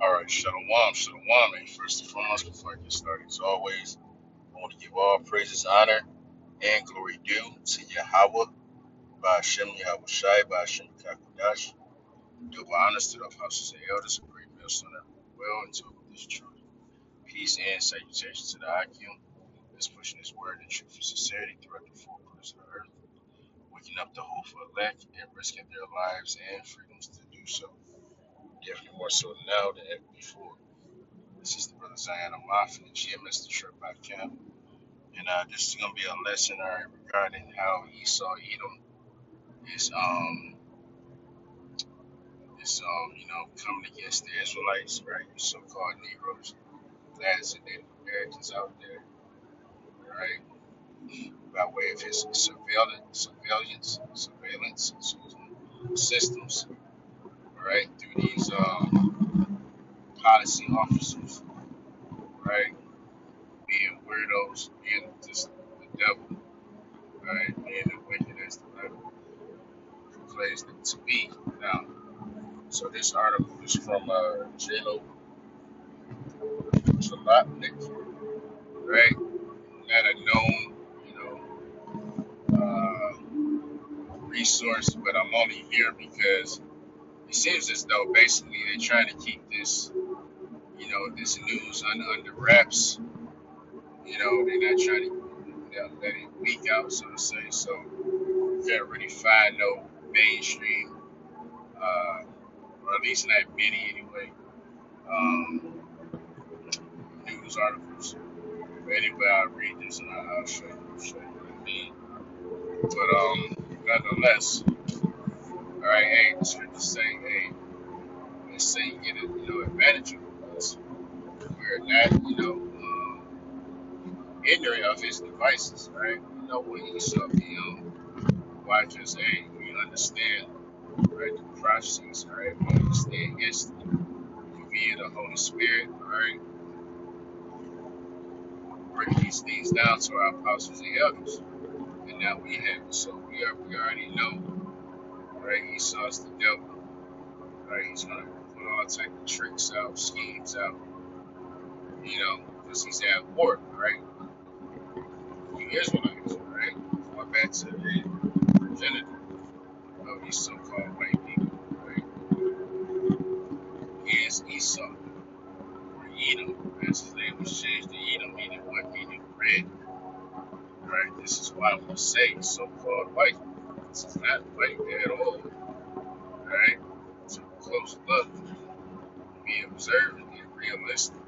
All right, Shalom, Shalom. And first and foremost, before I get started, as always, I want to give all praises, honor, and glory due to Yahweh, by Hashem Yahweh Shai, by Hashem Kakodash. Double honors to the apostles and elders, a great millstone that well into this truth. Peace and salutations to the Akim that's pushing his word in truth and sincerity throughout the four corners of the earth, waking up the hopeful elect and risking their lives and freedoms to do so. Definitely more so now than ever before. This is the brother Zion Amaf and the GMS, the Trip by Camp. And this is going to be a lesson regarding how Esau Edom is coming against the Israelites, right? So-called Negroes, blacks and Native Americans out there, right? By way of his surveillance systems, right? Through these policy officers, right? Being weirdos, being just the devil, right? Being the wicked as the Bible proclaims them to be. Now, so this article is from Jalo Jalopnik, right? Not a known, resource, but I'm only here because it seems as though basically they're trying to keep this, this news under wraps. They're not trying to let it leak out, so to say. So you can't really find no mainstream, or at least not many anyway, um, news articles. But anyway, I'll read this and I'll show you what I mean. But nonetheless, all right, hey, the scriptures say, hey, let's say you get advantage of us. We're not, ignorant of his devices, right? You know when Esau be watch us, hey, we understand, right, the process, right? We understand history via the Holy Spirit, right? Bring these things down to our apostles and elders. And now we have it. So we already know, right? Esau's the devil, right? He's gonna put all type of tricks out, schemes out, because he's at war, right? You Israelites, right? Going back to the progenitor of these so-called white people, right? He is Esau, or Edom, as his name was changed to Edom, meaning what? Meaning red, right? This is why we say so-called white. This is not white at all, right? To a close look, be observant and realistic,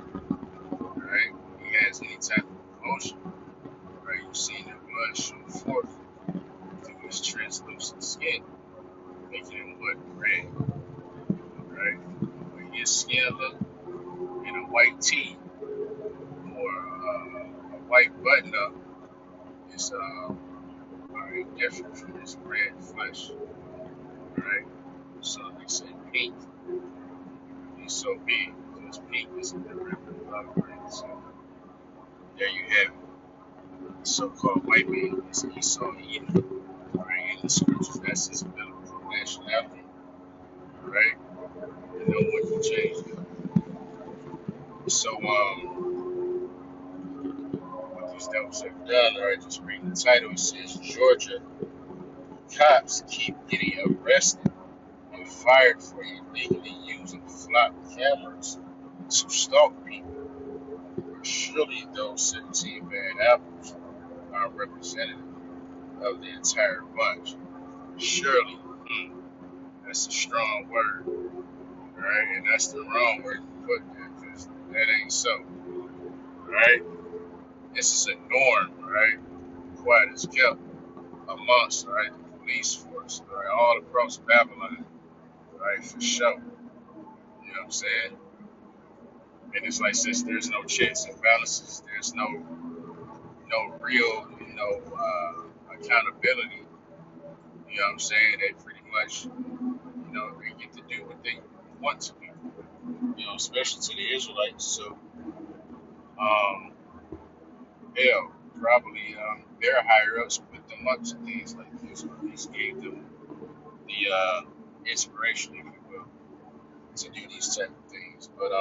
right? He has any type of emotion, right? You've seen the blood shoot forth through his translucent skin, making him what? Red, right? When his skin look in a white tee or a white button up is very different from his red flesh, right? So they say pink. He's so big because pink is a derivative of red. So there you have it. The so-called white man is Esau Edom, right? In the scriptures, that's his biblical nationality, right? And no one can change that. So, what these devils have done, all right, just reading the title, it says Georgia cops keep getting arrested and fired for illegally using flop cameras to stalk people. Surely those 17 bad apples are representative of the entire bunch. Surely, that's a strong word, right? And that's the wrong word to put there, because that ain't so, right? This is a norm, right? Quiet as kept amongst, right, the police force, right, all across Babylon, right, for sure. You know what I'm saying? And it's like, since there's no checks and balances, there's no real, accountability. You know what I'm saying? They pretty much, they get to do what they want to do. Especially to the Israelites. So, um, hell, probably their higher ups put them up to things like this, or at least gave them the inspiration, if you will, to do these type of things. But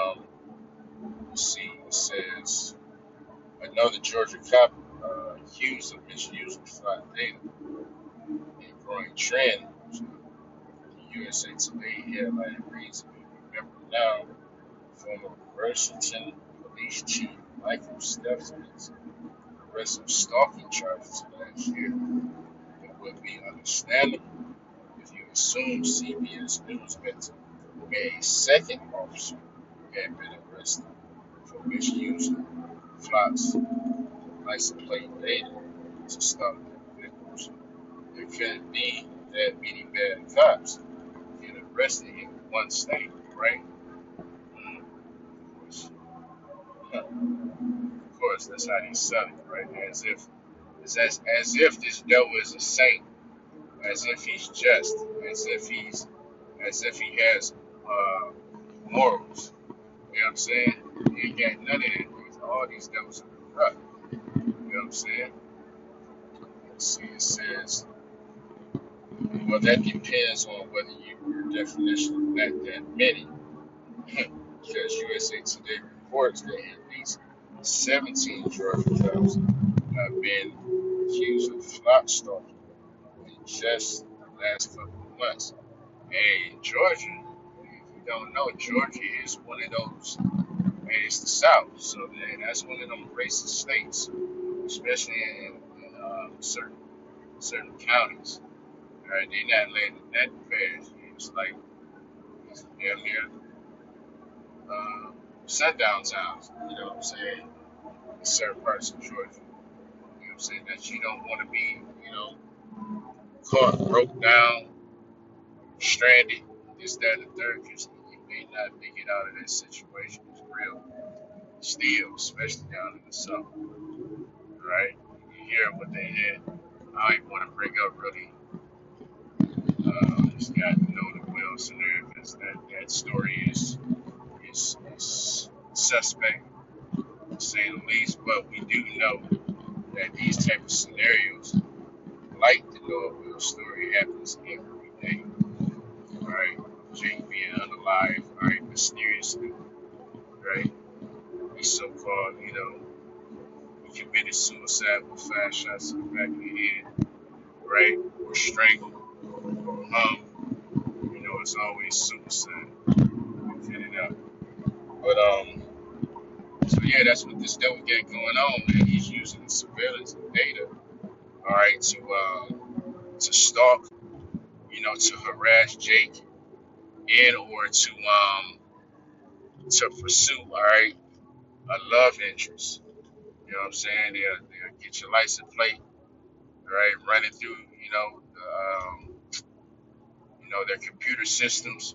let's see. It says another Georgia cop accused of misusing flight data in growing trend. So the USA Today headline reads, "Remember now, former Burlington Police Chief Michael Stephens arrested stalking charges last year. It would be understandable if you assume CBS News had to a second officer had been arrested for misusing Flock's license plate data to stop their victims. It couldn't be that many bad cops get arrested in one state, right? Of course, of course, that's how they sell it, right? As if this devil is a saint, as if he's just, as if he has uh, morals. You know what I'm saying? He ain't got none of that. All these devils are corrupt. You know what I'm saying? Let's see, it says, well, that depends on whether your definition of that many. Because USA Today reports that at least 17 Georgia cops have been accused of flock stalking in just the last couple of months. And Georgia, if you don't know, Georgia is one of those, and it's the South, so that's one of them racist states, especially in certain counties. Right? They're not letting that pass. It's like it's damn near sundown towns. You know what I'm saying? In certain parts of Georgia. You know what I'm saying? That you don't want to be, caught, broke down, stranded, this, that, and the third, because you may not make it out of that situation. It's real still, especially down in the south. Right? You hear what they had. I don't even want to bring up really this guy Nolan Wilson there because that story is suspect to say the least. But we do know that these type of scenarios, like the Noah Will story, happens every day. Right? Jake being unalive, right, mysteriously, right? He so-called, he committed suicide with 5 shots in the back of the head, right? Or strangled, or hung. It's always suicide. Get it out. But so yeah, that's what this devil got going on, man. He's using the surveillance data, all right, to stalk, to harass Jake, and or to pursue, all right, a love interest. You know what I'm saying? They'll get your license plate, all right, running through, their computer systems,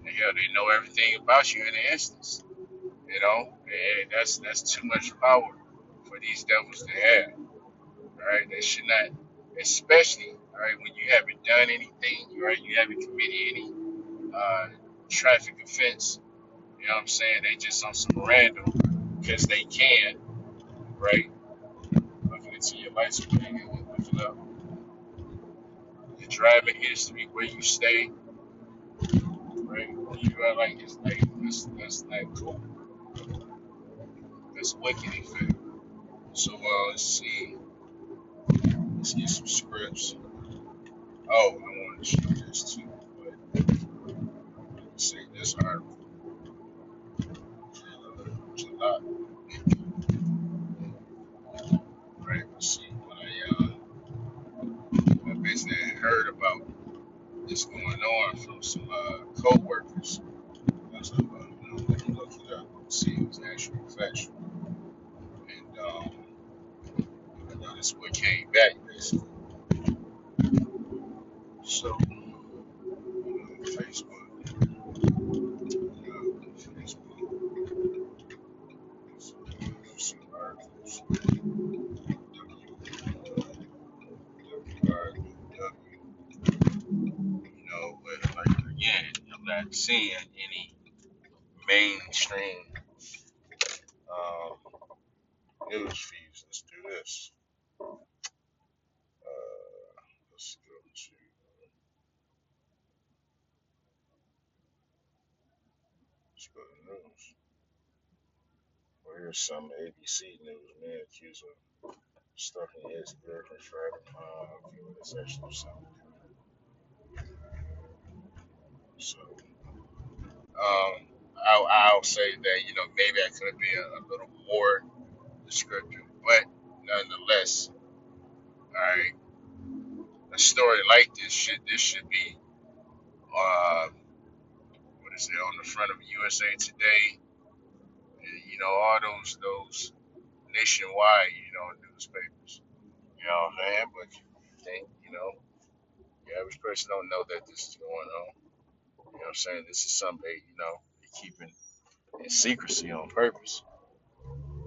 and hell, they know everything about you in an instance. And that's too much power for these devils to have. All right, they should not, especially all right when you haven't done anything, right? You haven't committed any uh, traffic offense. You know what I'm saying? They just on some random because they can, right? Looking into your license plate and looking up your driving history, where you stay, right? You are like it's like that's not cool. That's wicked, in fact. So let's see. Let's get some scripts. Oh, I want to show this too. But let's see this article. July, right? Let's see what I basically heard about this going on from some co-workers. That's what let me look it up. See if it's actually factual. And I know this what came back basically. So Facebook, Facebook, some articles. But like again, I'm not seeing any mainstream um, news feeds. Let's do this. Let's go to the news. Well, here's some ABC news. Man accused of stuffing his girlfriend Friday. Okay, well, that's actually something. So, I'll say that maybe I could be a little more descriptive, but nonetheless, all right, a story like this should be uh, what is it on the front of USA Today? All those nationwide newspapers. You know what I'm saying? But you think the average person don't know that this is going on. You know what I'm saying? This is something they keeping in secrecy on purpose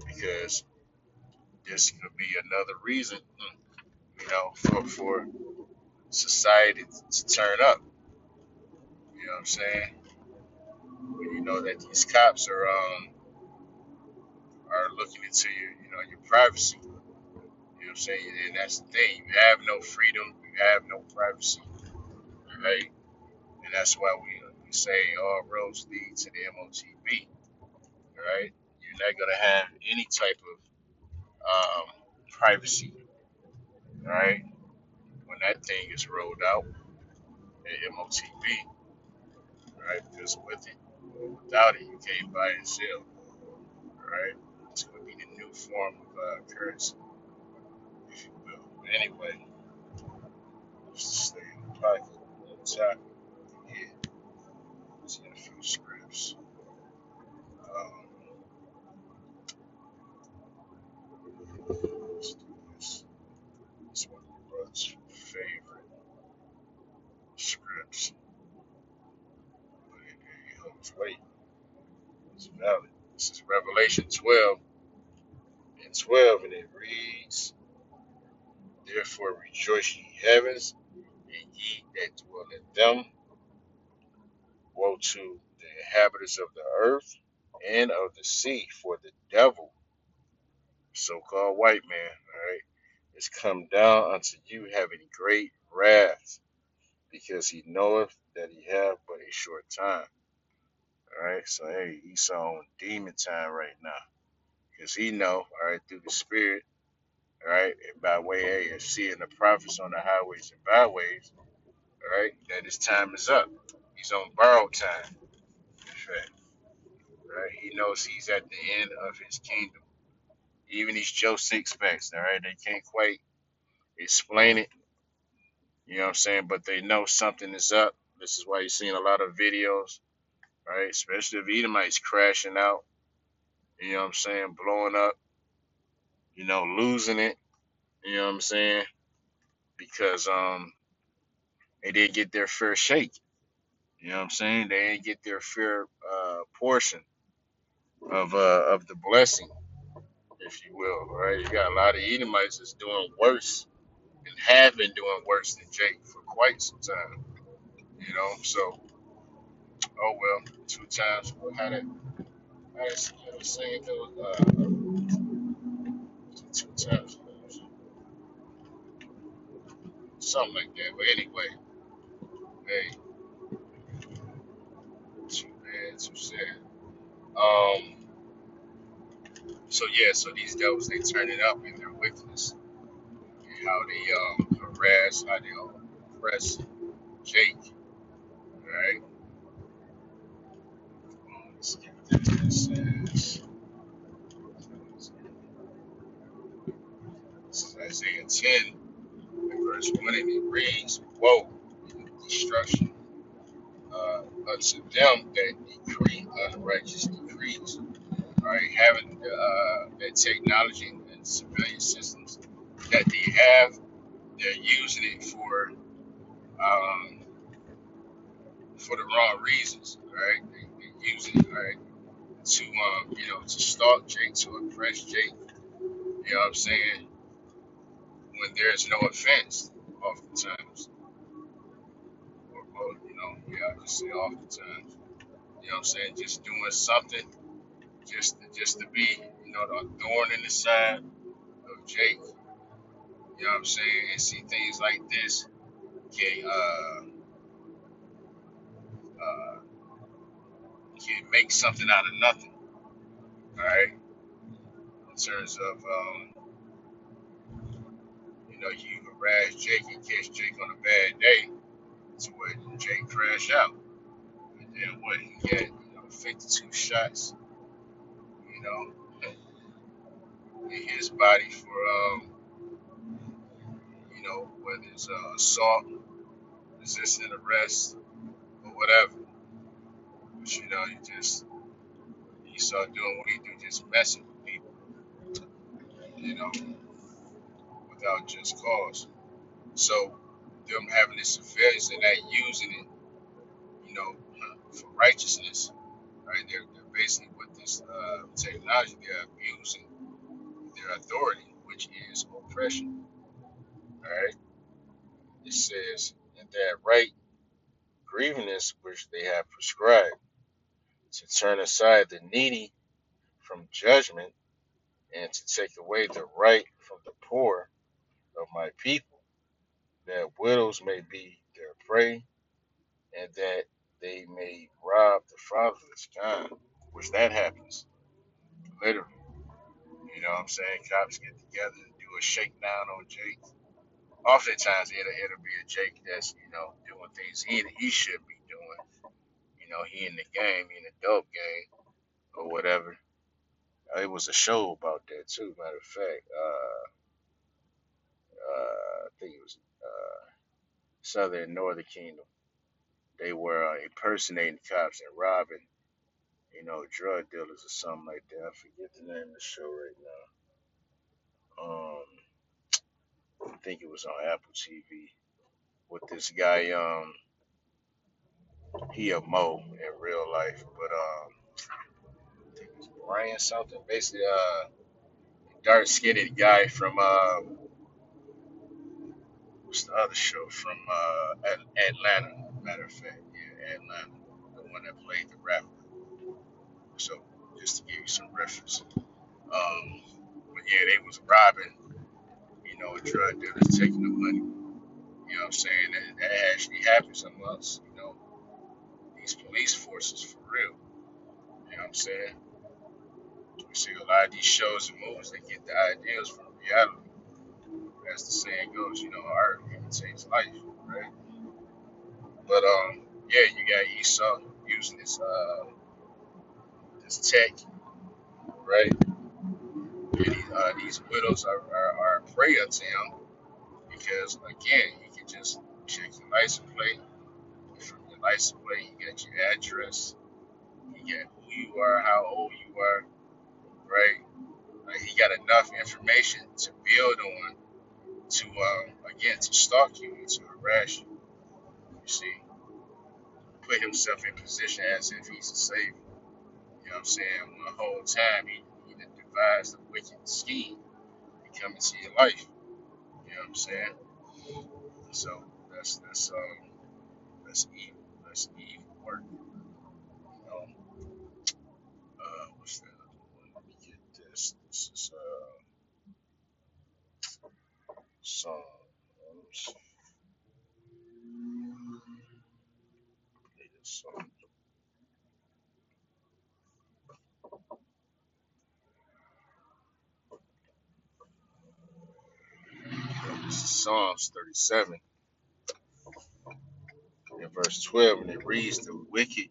because this could be another reason, for society to turn up. You know what I'm saying? When you know that these cops are looking into your privacy. You know what I'm saying? And that's the thing. You have no freedom. You have no privacy. Right? And that's why we say all roads lead to the MOTB. Right? You're not gonna have any type of privacy. Right? When that thing is rolled out, the MOTB. Right? Because with it, without it, you can't buy and sell. Right? It's gonna be the new form of currency, if you will. But anyway, just to stay in the pocket on the topic. Yeah, it's in a few scripts. Um, let's do this. It's one of my brother's favorite scripts. But it holds weight. It's valid. This is Revelation 12 and 12, and it reads, "Therefore rejoice, ye heavens, and ye that dwell in them. Woe to the inhabitants of the earth and of the sea, for the devil, so-called white man, all right, is come down unto you having great wrath, because he knoweth that he have but a short time." All right, so hey, Esau on demon time right now, because he know, all right, through the spirit, all right, and by way hey, of seeing the prophets on the highways and byways, all right, that his time is up. He's on borrowed time. In fact, right, he knows he's at the end of his kingdom. Even these Joe Sixpacks, all right, they can't quite explain it. You know what I'm saying? But they know something is up. This is why you're seeing a lot of videos, right? Especially if Edomites crashing out. You know what I'm saying? Blowing up. Losing it. You know what I'm saying? Because they didn't get their fair shake. You know what I'm saying? They didn't get their fair portion of the blessing, if you will. Right? You got a lot of Edomites that's doing worse and have been doing worse than Jake for quite some time. So oh well, two times. How that saying goes? Two times, something like that. But anyway, hey, too bad, too sad. Um, so yeah, so these devils they turn it up in their wickedness and how they harass, how they oppress Jake. Right? Let's get what this says. This is Isaiah 10, and verse 1, and it reads, "Woe, destruction unto them that decree unrighteous decrees." Right, having that technology and civilian systems that they have, they're using it for the wrong reasons. Right, they use it right to to stalk Jake, to oppress Jake. You know what I'm saying? When there's no offense, oftentimes, or yeah, I just say oftentimes. You know what I'm saying? Just doing something, just to be, the thorn in the side of Jake. You know what I'm saying? And see things like this can can make something out of nothing. All right, in terms of you harass Jake and catch Jake on a bad day, to where Jake crash out, and then what he got 52 shots, you know, in his body for whether it's assault, resisting arrest, or whatever. But he started doing what he do, just messing with people, you know, without just cause. So them having this surveillance and that using it, for righteousness, right? They're basically with this technology, they're abusing their authority, which is oppression. All right. It says, in that right grievousness which they have prescribed, to turn aside the needy from judgment, and to take away the right from the poor of my people, that widows may be their prey, and that they may rob the fatherless. God, which that happens, literally. You know what I'm saying? Cops get together and do a shakedown on Jake. Oftentimes it'll be a Jake that's, doing things he should be doing. He in the game, he in the dope game or whatever. It was a show about that too, matter of fact. I think it was Southern Northern Kingdom. They were impersonating cops and robbing, drug dealers or something like that. I forget the name of the show right now. I think it was on Apple TV with this guy. He a Mo in real life, but I think it was Brian something. Basically, dark skinned guy from what's the other show from Atlanta? Matter of fact, yeah, Atlanta, the one that played the rapper. So just to give you some reference, but yeah, they was robbing, drug dealers taking the money. You know what I'm saying? That actually happens amongst, these police forces for real. You know what I'm saying? We see a lot of these shows and movies, they get the ideas from reality. As the saying goes, art imitates life, right? But yeah, you got Esau using this tech, right? And these widows are a prey unto him because again, you can just check your license plate. From your license plate, you got your address, you got who you are, how old you are, right? Like he got enough information to build on to again to stalk you and to harass you. You see, put himself in position as if he's a savior. You know what I'm saying? When the whole time he done devised a wicked scheme to come into your life. You know what I'm saying? So that's evil. That's evil work. You know, what's that other one? Let me get this. This is song. Let me see. Play this song. This is Psalms 37 in verse 12, and it reads, "The wicked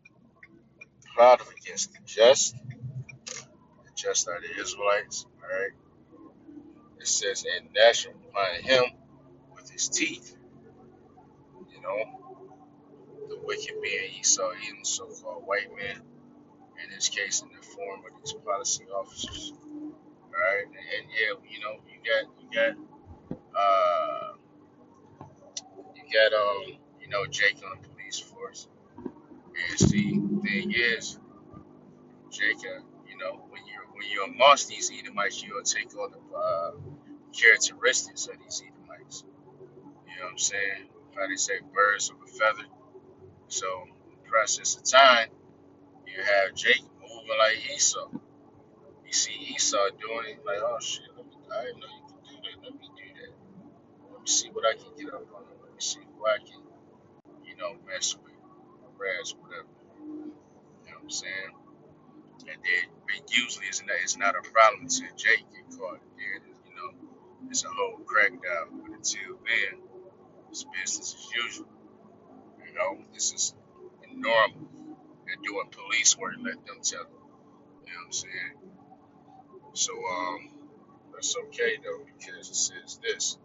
plot against the just are the Israelites." All right. It says, "And gnashing upon him with his teeth." You know, the wicked being Esau, even so-called white man, in this case, in the form of these policy officers. All right, and yeah, uh, you got Jake on the police force. And see, the thing is, Jake, when you're amongst these Edomites, you'll take on the characteristics of these Edomites. You know what I'm saying? How they say birds of a feather. So, in the process of time, you have Jake moving like Esau. You see Esau doing it, like, oh shit, I didn't know you could do that. Let me do that. Let me see what I can get up on him. Let me see who I can, mess with, harass, whatever. You know what what I'm saying? And then usually it's not a problem until Jake get caught. Then it's a whole crackdown. But until then, it's business as usual. This is normal. They're doing police work. Let them tell them. You know what I'm saying? So that's okay though because it says this.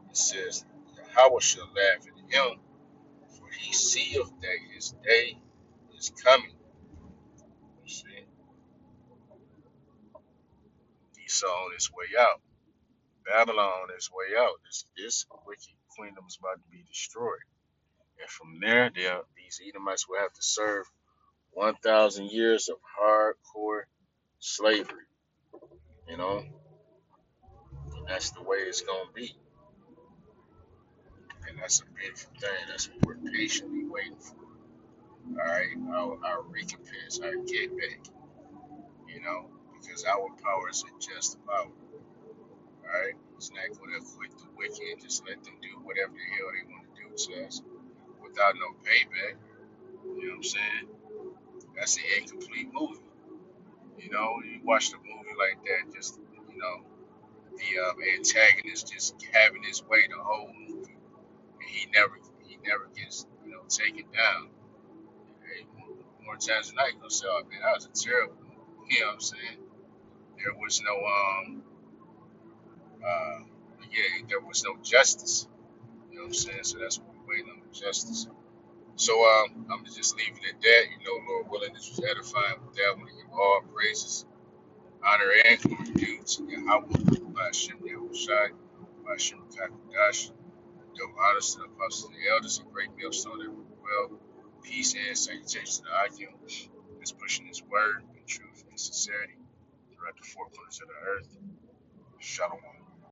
It says Yahweh shall laugh at him, for he seeth that his day is coming. You see, Esau on his way out. Babylon on its way out. This wicked kingdom is about to be destroyed. And from there, these Edomites will have to serve 1,000 years of hardcore slavery. You know, and that's the way it's gonna be. And that's a beautiful thing. That's what we're patiently waiting for. All right, our recompense, our get back. Because our powers are just about. All right, it's not going to quit the wicked and just let them do whatever the hell they want to do to us without no payback. You know what I'm saying? That's an incomplete movie. You watch the movie like that, just the antagonist just having his way the whole movie, and he never gets taken down. Hey, more times than not, you gonna say, "Oh man, that was a terrible movie." You know what I'm saying? There was no uh, yeah, there was no justice. You know what I'm saying? So that's what we're waiting on, the justice. So I'm gonna just leave it at that. Lord willing, this was edifying. With that, I want to give all praises, honor, and glory due to Yahweh, by Hashem Yahushai, by Hashem Kakadash, double honors to the apostles and the elders, a great millstone that will well, peace and salutation to the Akim, that's pushing his word in truth and sincerity throughout the four corners of the earth. Shalom.